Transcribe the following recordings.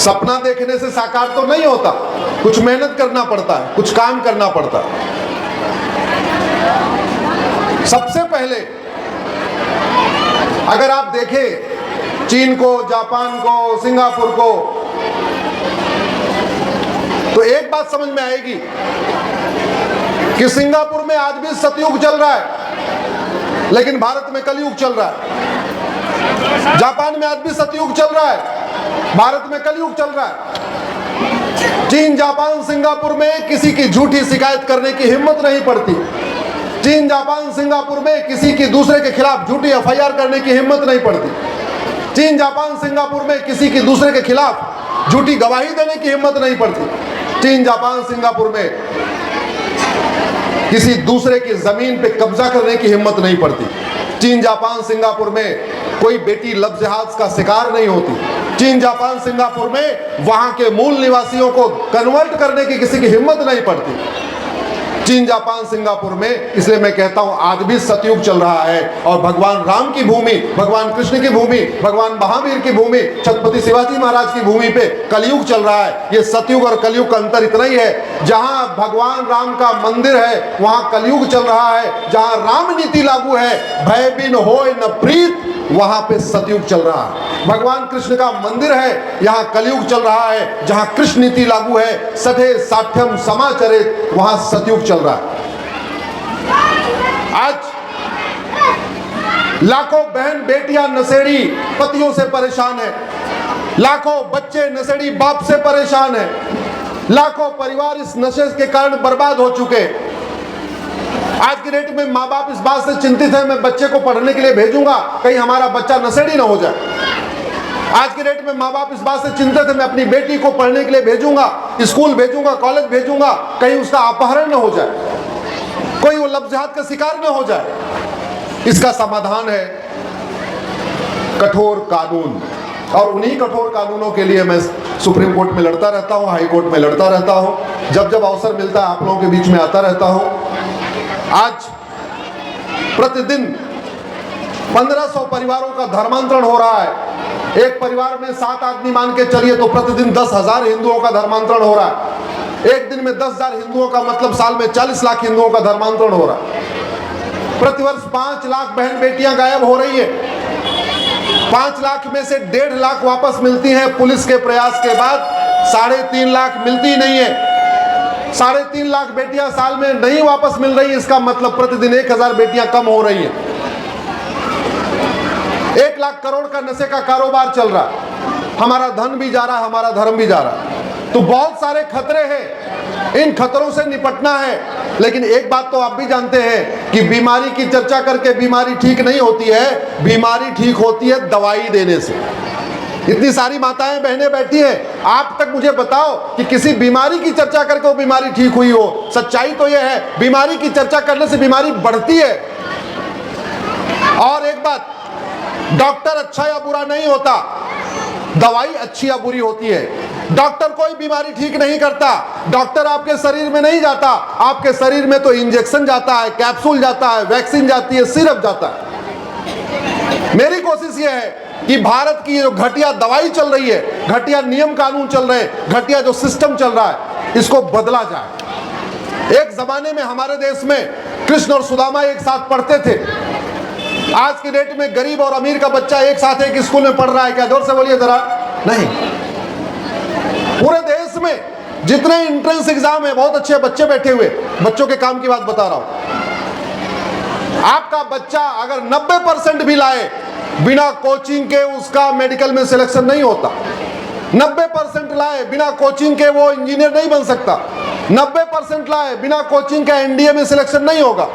सपना देखने से साकार तो नहीं होता, कुछ मेहनत करना पड़ता है, कुछ काम करना पड़ता है। सबसे पहले अगर आप देखें चीन को, जापान को, सिंगापुर को, तो एक बात समझ में आएगी कि सिंगापुर में आज भी सतयुग चल रहा है, लेकिन भारत में कलयुग चल रहा है। जापान में आज भी सतयुग चल रहा है, भारत में कलयुग चल रहा है। चीन, जापान, सिंगापुर में किसी की झूठी शिकायत करने की हिम्मत नहीं पड़ती। चीन, जापान, सिंगापुर में किसी की दूसरे के खिलाफ झूठी एफआईआर करने की हिम्मत नहीं पड़ती। चीन, जापान, सिंगापुर में किसी की दूसरे के खिलाफ झूठी गवाही देने की हिम्मत नहीं पड़ती। चीन, जापान, सिंगापुर में किसी दूसरे की जमीन पे कब्जा करने की हिम्मत नहीं पड़ती। चीन, जापान, सिंगापुर में कोई बेटी लव जिहाद का शिकार नहीं होती। चीन, जापान, सिंगापुर में वहां के मूल निवासियों को कन्वर्ट करने की किसी की हिम्मत नहीं पड़ती। चीन, जापान, सिंगापुर में, इसलिए मैं कहता हूं आज भी सतयुग चल रहा है। और भगवान राम की भूमि, भगवान कृष्ण की भूमि, भगवान महावीर की भूमि, छत्रपति शिवाजी महाराज की भूमि पे कलयुग चल रहा है। ये सतयुग और कलयुग का अंतर इतना ही है, जहां भगवान राम का मंदिर है वहां कलयुग चल रहा है। जहां राम नीति लागू है, भय बिन होय न प्रीत, वहां पे सतयुग चल रहा है। भगवान कृष्ण का मंदिर है, यहां कलयुग चल रहा है। जहां कृष्ण नीति लागू है, सठे साठ्यम समाचरित, वहां सतयुग चल रहा है। आज लाखों बहन बेटियां नशेड़ी पतियों से परेशान है, लाखों बच्चे नशेड़ी बाप से परेशान है, लाखों परिवार इस नशे के कारण बर्बाद हो चुके। आज की डेट में माँ बाप इस बात से चिंतित है, मैं बच्चे को पढ़ने के लिए भेजूंगा, कहीं हमारा बच्चा नशेड़ी ना हो जाए। आज की डेट में माँ बाप इस बात से चिंतित है, मैं अपनी बेटी को पढ़ने के लिए भेजूंगा, स्कूल भेजूंगा, कॉलेज भेजूंगा, कहीं उसका अपहरण न हो जाए, कोई वो लव जिहाद का शिकार न हो जाए। इसका समाधान है कठोर कानून, और उन्हीं कठोर कानूनों के लिए मैं सुप्रीम कोर्ट में लड़ता रहता हूँ, हाई कोर्ट में लड़ता रहता हूँ। जब जब अवसर मिलता है आप लोगों के बीच में आता रहता हूँ। आज प्रतिदिन 1500 परिवारों का धर्मांतरण हो रहा है। एक परिवार में 7 आदमी मान के चलिए तो प्रतिदिन 10,000 हिंदुओं का धर्मांतरण हो रहा है। एक दिन में 10,000 हिंदुओं का मतलब साल में 40 लाख हिंदुओं का धर्मांतरण हो रहा है। प्रतिवर्ष 5 लाख बहन बेटियां गायब हो रही है। 5 लाख में से 1.5 लाख वापस मिलती हैं पुलिस के प्रयास के बाद, 3.5 लाख मिलती नहीं है। 3.5 लाख बेटियां साल में नहीं वापस मिल रही, इसका मतलब प्रतिदिन 1000 बेटियां कम हो रही हैं। 1 लाख करोड़ का नशे का कारोबार चल रहा है। हमारा धन भी जा रहा है, हमारा धर्म भी जा रहा है। तो बहुत सारे खतरे हैं, इन खतरों से निपटना है। लेकिन एक बात तो आप भी जानते हैं कि बीमारी की चर्चा करके बीमारी ठीक नहीं होती है, बीमारी ठीक होती है दवाई देने से। इतनी सारी माताएं बहनें बैठी हैं, आप तक मुझे बताओ कि किसी बीमारी की चर्चा करके वो बीमारी ठीक हुई हो। सच्चाई तो यह है, बीमारी की चर्चा करने से बीमारी बढ़ती है। और एक बात, डॉक्टर अच्छा या बुरा नहीं होता, दवाई अच्छी या बुरी होती है। डॉक्टर कोई बीमारी ठीक नहीं करता, डॉक्टर आपके शरीर में नहीं जाता, आपके शरीर में तो इंजेक्शन जाता है, कैप्सूल जाता है, वैक्सीन जाती है, सिरप जाता है। मेरी कोशिश यह है कि भारत की जो घटिया दवाई चल रही है, घटिया नियम कानून चल रहे हैं, घटिया जो सिस्टम चल रहा है, इसको बदला जाए। एक जमाने में हमारे देश में कृष्ण और सुदामा एक साथ पढ़ते थे। आज की डेट में गरीब और अमीर का बच्चा एक साथ एक स्कूल में पढ़ रहा है क्या? जोर से बोलिए जरा। नहीं। पूरे देश में जितने एंट्रेंस एग्जाम है, बहुत अच्छे बच्चे बैठे हुए, बच्चों के काम की बात बता रहा हूं। आपका बच्चा अगर 90% भी लाए, बिना कोचिंग के उसका मेडिकल में सिलेक्शन नहीं होता। 90% लाए, बिना कोचिंग के वो इंजीनियर नहीं बन सकता। 90% लाए, बिना कोचिंग के एनडीए में सिलेक्शन नहीं होगा।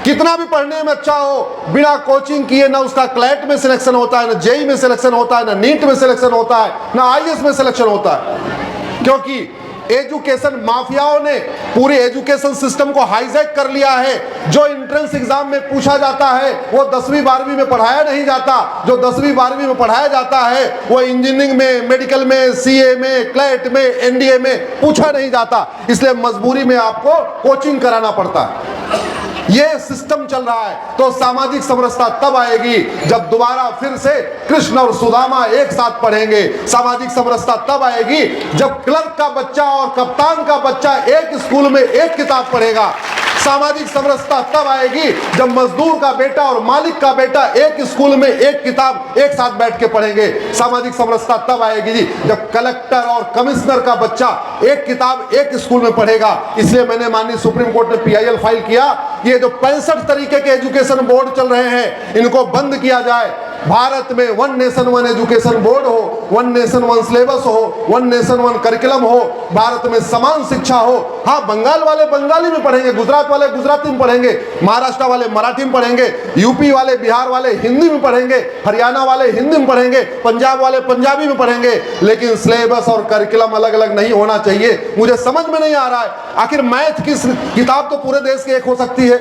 कितना भी पढ़ने में अच्छा हो, बिना कोचिंग किए ना उसका क्लैट में सिलेक्शन होता है, ना जेई में सिलेक्शन होता है, ना नीट में सिलेक्शन होता है, ना आईएएस में सिलेक्शन होता है। क्योंकि एजुकेशन माफियाओं ने पूरे एजुकेशन सिस्टम को हाईजैक कर लिया है। जो एंट्रेंस एग्जाम में पूछा जाता है वो 10वीं 12वीं में पढ़ाया नहीं जाता, जो 10वीं 12वीं में पढ़ाया जाता है वो इंजीनियरिंग में, मेडिकल में, सीए में, क्लैट में, एनडीए में पूछा नहीं जाता। इसलिए मजबूरी में आपको कोचिंग कराना पड़ता है। ये सिस्टम चल रहा है। तो सामाजिक समरसता तब आएगी जब दोबारा फिर से कृष्ण और सुदामा एक साथ पढ़ेंगे। सामाजिक समरसता तब आएगी जब क्लर्क का बच्चा और कप्तान का बच्चा एक स्कूल में एक किताब पढ़ेगा। सामाजिक समरसता तब आएगी जब मजदूर का बेटा और मालिक का बेटा एक स्कूल में एक किताब एक साथ बैठ के पढ़ेंगे। सामाजिक समरसता तब आएगी जी जब कलेक्टर और कमिश्नर का बच्चा एक किताब एक स्कूल में पढ़ेगा। इसलिए मैंने माननीय सुप्रीम कोर्ट में PIL फाइल किया, ये जो 65 तरीके के एजुकेशन बोर्ड चल रहे हैं इनको बंद किया जाए। भारत में 1 नेशन 1 एजुकेशन बोर्ड हो, 1 नेशन 1 सिलेबस हो, 1 नेशन 1 करिकुलम हो, भारत में समान शिक्षा हो। हाँ, बंगाल वाले बंगाली में पढ़ेंगे, गुजरात वाले गुजराती में पढ़ेंगे, महाराष्ट्र वाले मराठी में पढ़ेंगे, यूपी वाले बिहार वाले हिंदी में पढ़ेंगे, हरियाणा वाले हिंदी में पढ़ेंगे, पंजाब वाले पंजाबी में पढ़ेंगे, लेकिन सिलेबस और करिकुलम अलग अलग नहीं होना चाहिए। मुझे समझ में नहीं आ रहा है, आखिर मैथ की किताब तो पूरे देश की एक हो सकती है,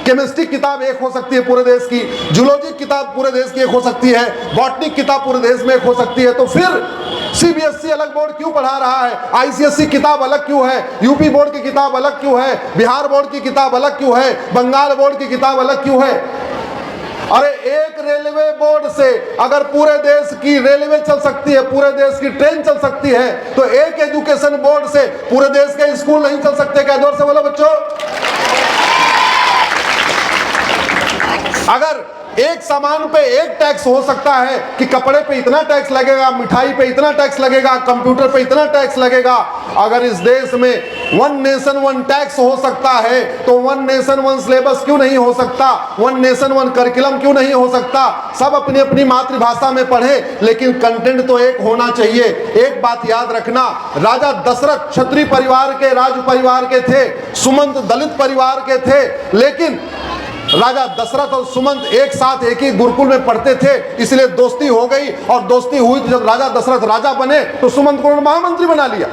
केमिस्ट्री किताब एक हो सकती है पूरे देश की, जूलॉजी किताब पूरे देश की एक हो सकती है, बॉटनी किताब पूरे देश में एक हो सकती है, तो फिर CBSE अलग बोर्ड क्यों पढ़ा रहा है? ICSE किताब अलग क्यों है? यूपी बोर्ड की किताब अलग क्यों है? बिहार बोर्ड की किताब अलग क्यों है? बंगाल बोर्ड की किताब अलग क्यों है? अरे एक रेलवे बोर्ड से अगर पूरे देश की रेलवे चल सकती है, पूरे देश की ट्रेन चल सकती है, तो एक एजुकेशन बोर्ड से पूरे देश के स्कूल नहीं चल सकते क्या? जोर से बोलो बच्चों। अगर एक सामान पे एक टैक्स हो सकता है कि कपड़े पे इतना टैक्स लगेगा, मिठाई पे इतना टैक्स लगेगा, कंप्यूटर पे इतना टैक्स लगेगा, अगर इस देश में 1 नेशन 1 टैक्स हो सकता है तो 1 नेशन 1 सिलेबस क्यों नहीं हो सकता? 1 नेशन 1 करिकुलम क्यों नहीं हो सकता? सब अपनी अपनी मातृभाषा में पढ़े, लेकिन कंटेंट तो एक होना चाहिए। एक बात याद रखना, राजा दशरथ क्षत्रिय परिवार के, राज परिवार के थे, सुमंत दलित परिवार के थे, लेकिन राजा दशरथ और सुमंत एक साथ एक ही गुरुकुल में पढ़ते थे, इसलिए दोस्ती हो गई, और दोस्ती हुई तो जब राजा दशरथ राजा बने तो सुमंत को महामंत्री बना लिया।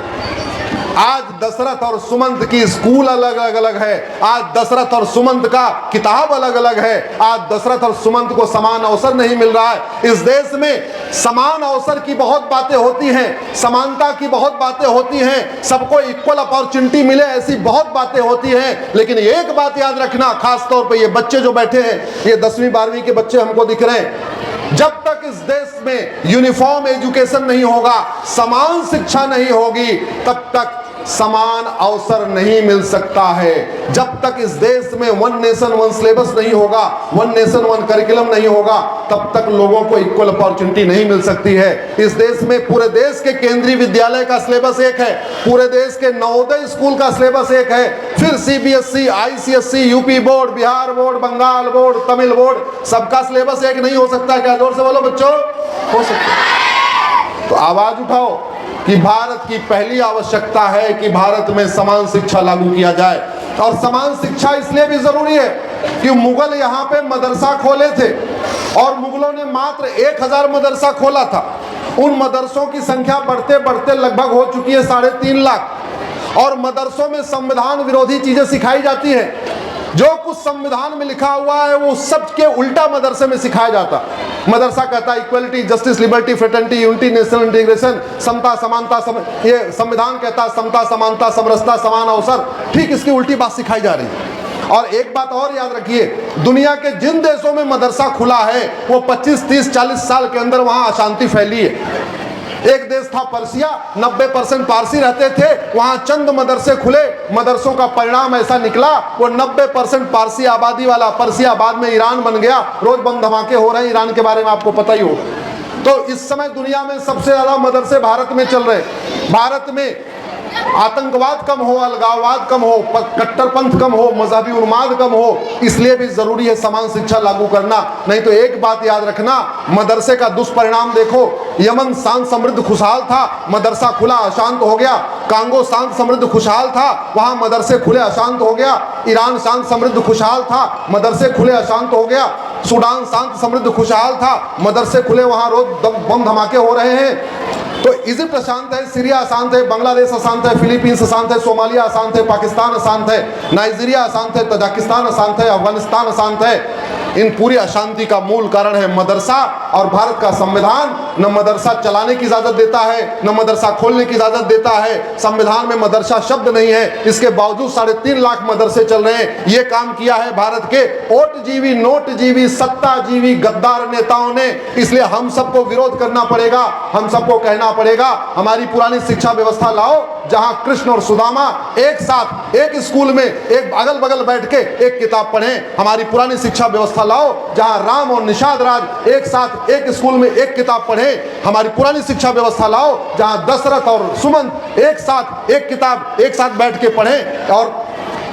आज दशरथ और सुमंत की स्कूल अलग अलग है, आज दशरथ और सुमंत का किताब अलग अलग है, आज दशरथ और सुमंत को समान अवसर नहीं मिल रहा है। इस देश में समान अवसर की बहुत बातें होती हैं, समानता की बहुत बातें होती हैं, सबको इक्वल अपॉर्चुनिटी मिले ऐसी बहुत बातें होती हैं, लेकिन एक बात याद रखना, खास तौर पे ये बच्चे जो बैठे हैं, ये 10वीं 12वीं के बच्चे हमको दिख रहे हैं, जब तक इस देश में यूनिफॉर्म एजुकेशन नहीं होगा, समान शिक्षा नहीं होगी, तब तक समान अवसर नहीं मिल सकता है। जब तक इस देश में 1 नेशन 1 सिलेबस नहीं होगा, 1 नेशन 1 करिकुलम नहीं होगा, तब तक लोगों को इक्वल अपॉर्चुनिटी नहीं मिल सकती है। इस देश में पूरे देश के केंद्रीय विद्यालय का सिलेबस एक है, पूरे देश के नवोदय स्कूल का सिलेबस एक है, फिर CBSE, ICSE, UP board, Bihar board, Bengal board, Tamil board, सबका सिलेबस एक नहीं हो सकता क्या? जोर से बोलो बच्चों, हो सकता है। तो आवाज उठाओ कि भारत की पहली आवश्यकता है कि भारत में समान शिक्षा लागू किया जाए। और समान शिक्षा इसलिए भी जरूरी है कि मुगल यहाँ पे मदरसा खोले थे, और मुगलों ने मात्र 1000 मदरसा खोला था। उन मदरसों की संख्या बढ़ते बढ़ते लगभग हो चुकी है 3.5 लाख, और मदरसों में संविधान विरोधी चीजें सिखाई जाती हैं। जो कुछ संविधान में लिखा हुआ है वो सब के उल्टा मदरसे में सिखाया जाता। मदरसा कहता है equality, justice, liberty, fraternity, unity, national integration, समता, समानता, ये संविधान कहता है समता, समानता, समरसता, समान अवसर। ठीक इसकी उल्टी बात सिखाई जा रही है। और एक बात और याद रखिए, दुनिया के जिन देशों में मदरसा खुला है वो 25, 30, 40 साल के अंदर वहां अशांति फैली है। एक देश था पर्सिया, 90% पारसी रहते थे, वहां चंद मदरसे खुले, मदरसों का परिणाम ऐसा निकला वो 90% पारसी आबादी वाला पर्सिया बाद में ईरान बन गया। रोज बम धमाके हो रहे हैं ईरान के बारे में, आपको पता ही हो। तो इस समय दुनिया में सबसे ज्यादा मदरसे भारत में चल रहे। भारत में आतंकवाद कम हो, अलगाववाद कम हो, कट्टरपंथ कम हो, मजहबी उन्माद कम हो, इसलिए भी जरूरी है समान शिक्षा लागू करना। नहीं तो एक बात याद रखना, मदरसे का दुष्परिणाम देखो। यमन शांत समृद्ध खुशहाल था, मदरसा खुला अशांत हो गया। कांगो शांत समृद्ध खुशहाल था, वहां मदरसे खुले अशांत हो गया। ईरान शांत समृद्ध खुशहाल था, मदरसे खुले अशांत हो गया। सूडान शांत समृद्ध खुशहाल था, मदरसे खुले, वहां रोज बम धमाके हो रहे हैं। तो इजिप्ट अशांत है, सीरिया अशांत है, बांग्लादेश अशांत है, फिलीपींस अशांत है, सोमालिया अशांत है, पाकिस्तान अशांत है, नाइजीरिया अशांत है, तजाकिस्तान अशांत है, अफगानिस्तान अशांत है। इन पूरी अशांति का मूल कारण है मदरसा और भारत का संविधान न मदरसा चलाने की इजाजत देता है, न मदरसा खोलने की इजाजत देता है। संविधान में मदरसा शब्द नहीं है, इसके बावजूद 3.5 लाख मदरसे चल रहे हैं। ये काम किया है भारत के ओटजीवी, नोटजीवी, सत्ताजीवी, गद्दार नेताओं ने। इसलिए हम सबको विरोध करना पड़ेगा, हम सबको कहना पड़ेगा हमारी पुरानी शिक्षा व्यवस्था लाओ, जहां कृष्ण और सुदामा एक साथ एक स्कूल में एक अगल बगल बैठ के एक किताब पढ़ें। हमारी पुरानी शिक्षा व्यवस्था लाओ जहां राम और निषाद राज एक साथ एक स्कूल में एक किताब पढ़ें। हमारी पुरानी शिक्षा व्यवस्था लाओ जहां दशरथ और सुमंत एक साथ एक किताब एक साथ बैठ के पढ़ें। और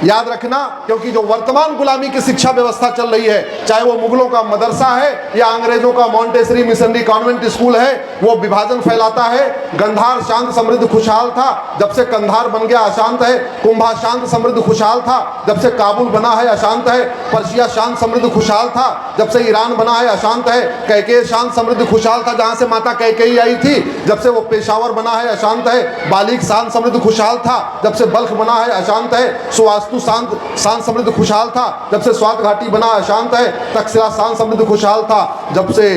याद रखना, क्योंकि जो वर्तमान गुलामी की शिक्षा व्यवस्था चल रही है, चाहे वो मुगलों का मदरसा है या अंग्रेजों का मॉन्टेसरी मिशनरी कॉन्वेंट स्कूल है, वो विभाजन फैलाता है। गंधार शांत समृद्ध खुशहाल था, जब से कंधार बन गया अशांत है। कुंभा शांत समृद्ध खुशहाल था, जब से काबुल बना है अशांत है। पर्शिया शांत समृद्ध खुशहाल था, जब से ईरान बना है अशांत है। कैकेय शांत समृद्ध खुशहाल था, जहां से माता कैकेयी आई थी, जब से वो पेशावर बना है अशांत है। बालिक शांत समृद्ध खुशहाल था, जब से बल्ख बना है अशांत है। सुवास्तु शांत समृद्ध खुशहाल था, जब से स्वात घाटी बना अशांत है। तक्षशिला शांत समृद्ध खुशहाल था, जब से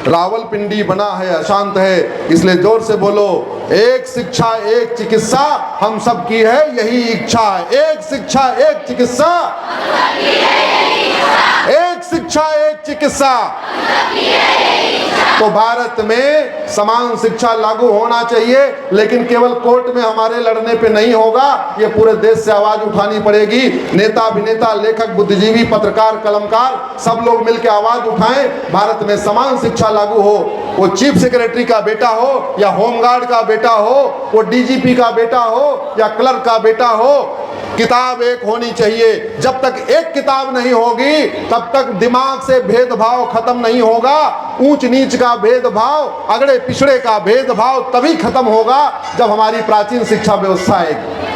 रावलपिंडी बना है अशांत है। इसलिए जोर से बोलो, एक शिक्षा एक चिकित्सा हम सब की है यही इच्छा। एक शिक्षा एक चिकित्सा, एक शिक्षा एक चिकित्सा। तो भारत में समान शिक्षा लागू होना चाहिए, लेकिन केवल कोर्ट में हमारे लड़ने पे नहीं होगा, ये पूरे देश से आवाज उठानी पड़ेगी। नेता, अभिनेता, लेखक, बुद्धिजीवी, पत्रकार, कलमकार सब लोग मिलकर आवाज उठाएं, भारत में समान शिक्षा लागू हो। वो चीफ सेक्रेटरी का बेटा हो या होमगार्ड का बेटा हो, वो डीजीपी का बेटा हो या क्लर्क का बेटा हो, किताब एक होनी चाहिए। जब तक एक किताब नहीं होगी तब तक दिमाग से भेदभाव खत्म नहीं होगा। ऊंच नीच का भेदभाव, अगड़े पिछड़े का भेदभाव तभी खत्म होगा जब हमारी प्राचीन शिक्षा व्यवस्था एक